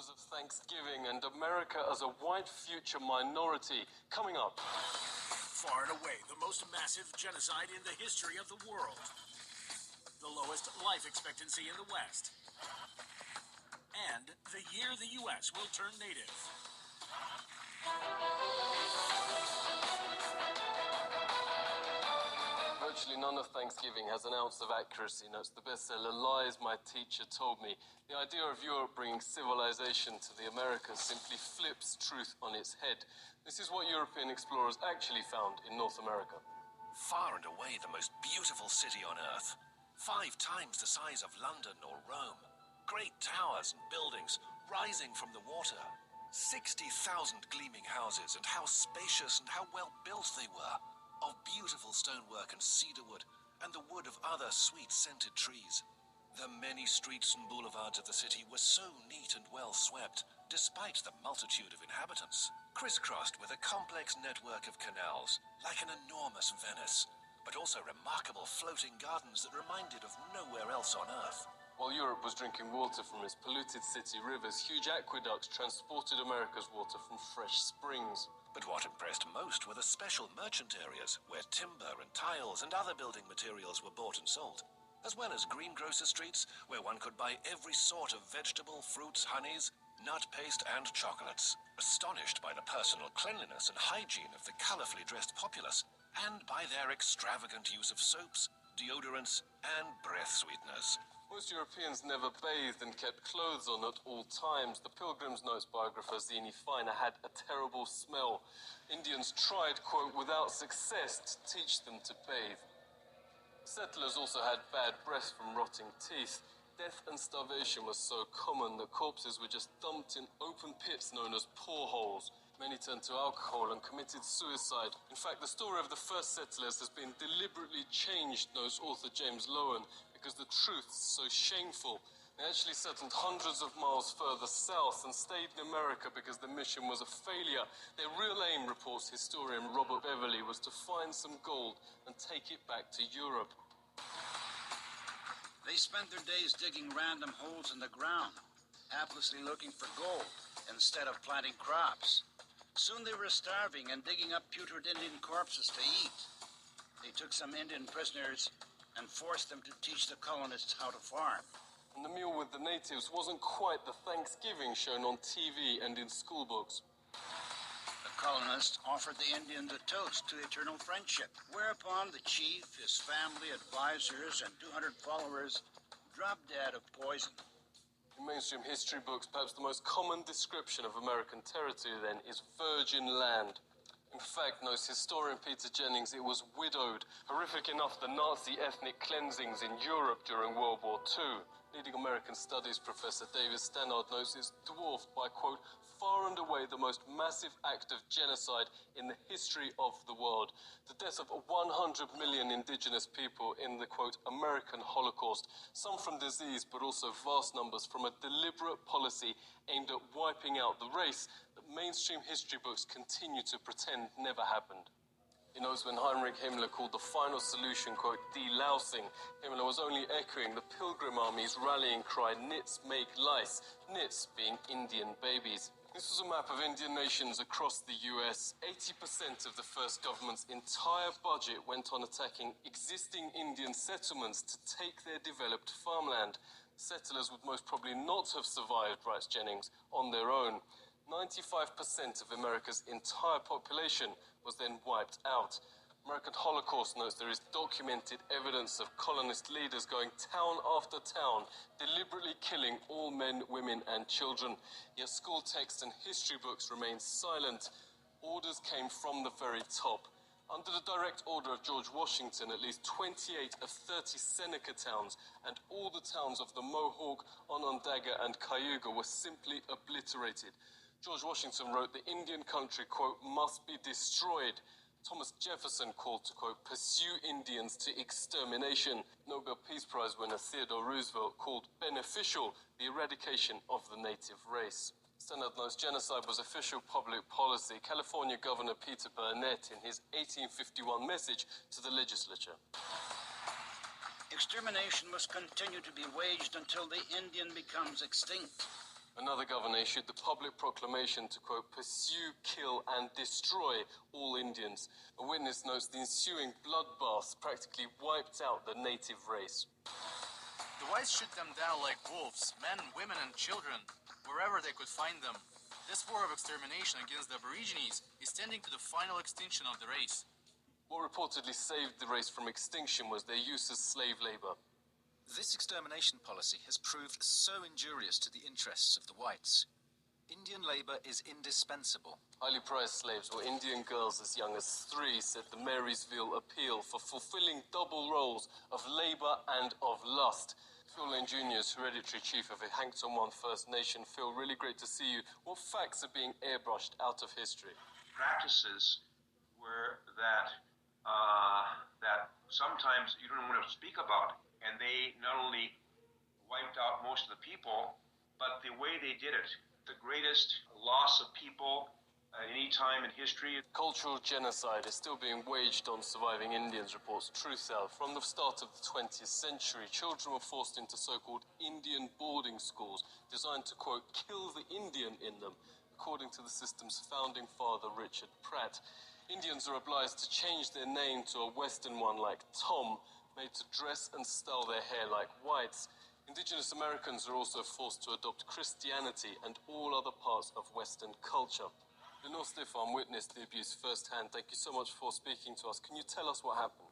horrors of Thanksgiving and America as a white future minority. Coming up. Far and away, the most massive genocide in the history of the world. The lowest life expectancy in the West. And the year the U.S. will turn native. Virtually none of Thanksgiving has an ounce of accuracy, notes the bestseller Lies My Teacher Told Me. The idea of Europe bringing civilization to the Americas simply flips truth on its head. This is what European explorers actually found in North America. Far and away the most beautiful city on Earth. 5 times the size of London or Rome. Great towers and buildings rising from the water. 60,000 gleaming houses, and how spacious and how well built they were. Of beautiful stonework and cedarwood, and the wood of other sweet-scented trees. The many streets and boulevards of the city were so neat and well swept, despite the multitude of inhabitants, crisscrossed with a complex network of canals, like an enormous Venice, but also remarkable floating gardens that reminded of nowhere else on Earth. While Europe was drinking water from its polluted city rivers, huge aqueducts transported America's water from fresh springs. But what impressed most were the special merchant areas, where timber and tiles and other building materials were bought and sold, as well as greengrocer streets, where one could buy every sort of vegetable, fruits, honeys, nut paste and chocolates, astonished by the personal cleanliness and hygiene of the colorfully dressed populace, and by their extravagant use of soaps, deodorants, and breath sweeteners. Most Europeans never bathed and kept clothes on at all times. The Pilgrim's Notes biographer Zini Feiner had a terrible smell. Indians tried, quote, without success to teach them to bathe. Settlers also had bad breath from rotting teeth. Death and starvation was so common that corpses were just dumped in open pits known as poreholes. Many turned to alcohol and committed suicide. In fact, the story of the first settlers has been deliberately changed, knows author James Lowen, because the truth's so shameful. They actually settled hundreds of miles further south and stayed in America because the mission was a failure. Their real aim, reports historian Robert Beverly, was to find some gold and take it back to Europe. They spent their days digging random holes in the ground, haplessly looking for gold instead of planting crops. Soon they were starving and digging up putrid Indian corpses to eat. They took some Indian prisoners and forced them to teach the colonists how to farm. And the meal with the natives wasn't quite the Thanksgiving shown on TV and in school books. The colonists offered the Indians a toast to eternal friendship, whereupon the chief, his family, advisors, and 200 followers dropped dead of poison. In mainstream history books, perhaps the most common description of American territory then is virgin land. In fact, knows historian Peter Jennings, it was widowed. Horrific enough, the Nazi ethnic cleansings in Europe during World War II. Leading American studies professor David Stannard notes it's dwarfed by, quote, far and away the most massive act of genocide in the history of the world. The death of 100 million indigenous people in the, quote, American Holocaust. Some from disease, but also vast numbers from a deliberate policy aimed at wiping out the race that mainstream history books continue to pretend never happened. He knows when Heinrich Himmler called the final solution, quote, delousing, Himmler was only echoing the Pilgrim Army's rallying cry, nits make lice, nits being Indian babies. This was a map of Indian nations across the US. 80% of the first government's entire budget went on attacking existing Indian settlements to take their developed farmland. Settlers would most probably not have survived, writes Jennings, on their own. 95% of America's entire population was then wiped out. American Holocaust notes there is documented evidence of colonist leaders going town after town, deliberately killing all men, women and children. Yet school texts and history books remain silent. Orders came from the very top. Under the direct order of George Washington, at least 28 of 30 Seneca towns and all the towns of the Mohawk, Onondaga and Cayuga were simply obliterated. George Washington wrote the Indian country, quote, must be destroyed. Thomas Jefferson called to, quote, pursue Indians to extermination. Nobel Peace Prize winner Theodore Roosevelt called beneficial the eradication of the native race. Stannard notes genocide was official public policy. California Governor Peter Burnett in his 1851 message to the legislature. Extermination must continue to be waged until the Indian becomes extinct. Another governor issued the public proclamation to, quote, pursue, kill, and destroy all Indians. A witness notes the ensuing bloodbaths practically wiped out the native race. The whites shoot them down like wolves, men, women, and children, wherever they could find them. This war of extermination against the Aborigines is tending to the final extinction of the race. What reportedly saved the race from extinction was their use as slave labor. This extermination policy has proved so injurious to the interests of the whites. Indian labor is indispensable. Highly prized slaves were Indian girls as young as 3, said the Marysville Appeal, for fulfilling double roles of labor and of lust. Phil Lane Jr. is hereditary chief of the Hankton One First Nation. Phil, really great to see you. What facts are being airbrushed out of history? Practices were that sometimes you don't want to speak about, and they not only wiped out most of the people, but the way they did it, the greatest loss of people at any time in history. Cultural genocide is still being waged on surviving Indians, reports TruthSouth. From the start of the 20th century, children were forced into so-called Indian boarding schools designed to, quote, kill the Indian in them, according to the system's founding father, Richard Pratt. Indians are obliged to change their name to a Western one like Tom, made to dress and style their hair like whites. Indigenous Americans are also forced to adopt Christianity and all other parts of Western culture. Lenore Stiffan witnessed the abuse firsthand. Thank you so much for speaking to us. Can you tell us what happened?